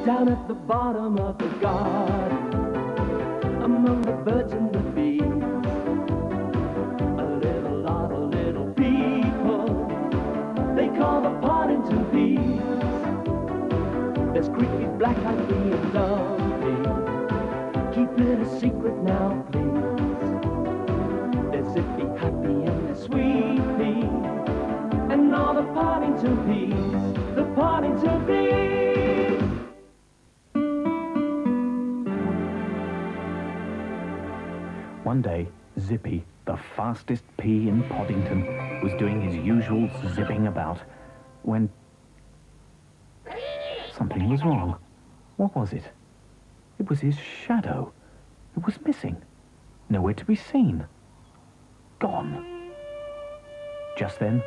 Down at the bottom of the garden, among the birds and the bees, a little lot of little people they call the Poddington bees. There's creepy, black-eyed bee and lovely. Keep it a secret now, please. They're zippy, happy, and they're sweetly, and all the Poddington bees, the Poddington bees. One day, Zippy, the fastest pea in Poddington, was doing his usual zipping about when something was wrong. What was it? It was his shadow. It was missing. Nowhere to be seen. Gone. Just then,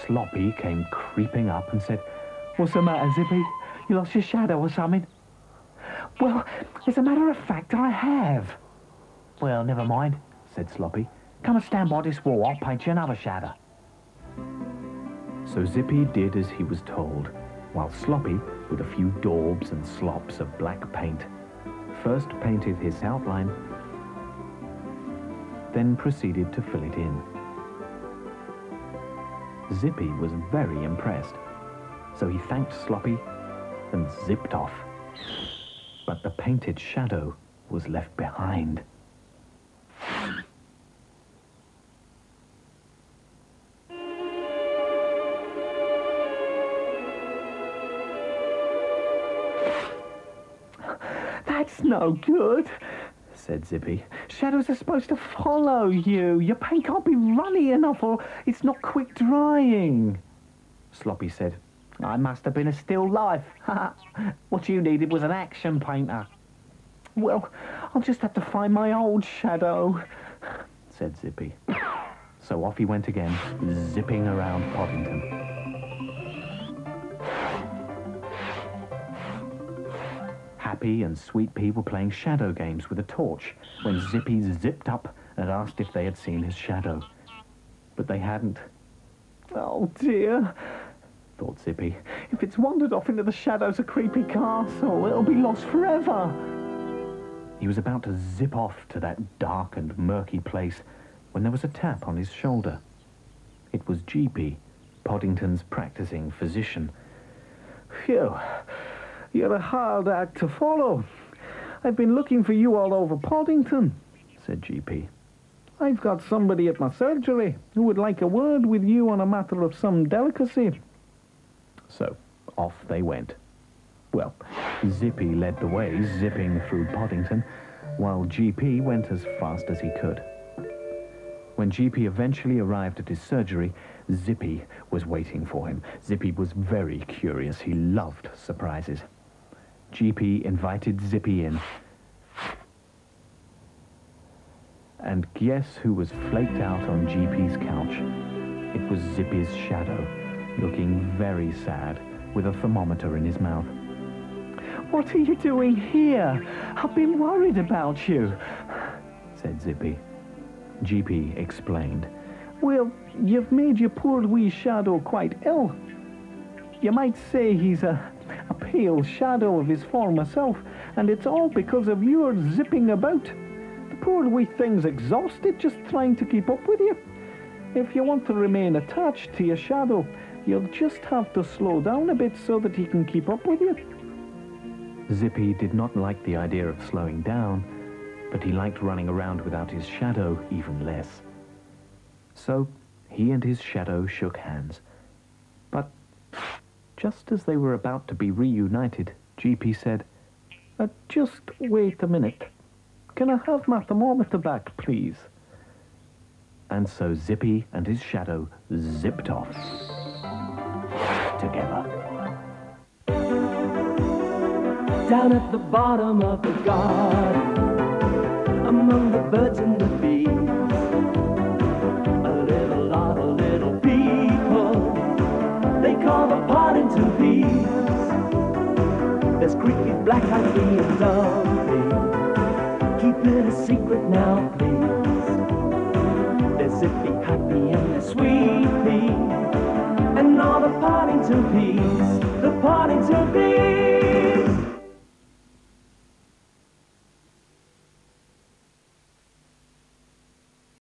Sloppy came creeping up and said, "What's the matter, Zippy? You lost your shadow or something?" "Well, as a matter of fact, I have." "Well, never mind," said Sloppy. "Come and stand by this wall, I'll paint you another shadow." So Zippy did as he was told, while Sloppy, with a few daubs and slops of black paint, first painted his outline, then proceeded to fill it in. Zippy was very impressed, so he thanked Sloppy and zipped off. But the painted shadow was left behind. "That's no good," said Zippy. "Shadows are supposed to follow you. Your paint can't be runny enough or it's not quick drying." Sloppy said, "I must have been a still life. What you needed was an action painter." "Well, I'll just have to find my old shadow," said Zippy. So off he went again, zipping around Poddington. Happy and Sweet Pea were playing shadow games with a torch when Zippy zipped up and asked if they had seen his shadow. But they hadn't. "Oh dear," thought Zippy. "If it's wandered off into the shadows of Creepy Castle, it'll be lost forever." He was about to zip off to that dark and murky place when there was a tap on his shoulder. It was GP, Poddington's practicing physician. "Phew, you're a hard act to follow. I've been looking for you all over Poddington," said GP. "I've got somebody at my surgery who would like a word with you on a matter of some delicacy." So off they went. Well, Zippy led the way, zipping through Poddington, while GP went as fast as he could. When GP eventually arrived at his surgery, Zippy was waiting for him. Zippy was very curious. He loved surprises. GP invited Zippy in. And guess who was flaked out on GP's couch? It was Zippy's shadow, looking very sad, with a thermometer in his mouth. "What are you doing here? I've been worried about you," said Zippy. GP explained. "Well, you've made your poor wee shadow quite ill. You might say he's a pale shadow of his former self, and it's all because of your zipping about. The poor wee thing's exhausted just trying to keep up with you. If you want to remain attached to your shadow, you'll just have to slow down a bit so that he can keep up with you." Zippy did not like the idea of slowing down, but he liked running around without his shadow even less. So he and his shadow shook hands. But just as they were about to be reunited, GP said, "Just wait a minute. Can I have my thermometer back, please?" And so Zippy and his shadow zipped off together. Down at the bottom of the garden, among the birds and the bees, a little lot of little people they call the Poddington bees. There's creepy, black-eyed bee and lovely. Keep it a secret now, please. They're zippy, happy, and they're sweetly, and all the Poddington bees, the Poddington bees.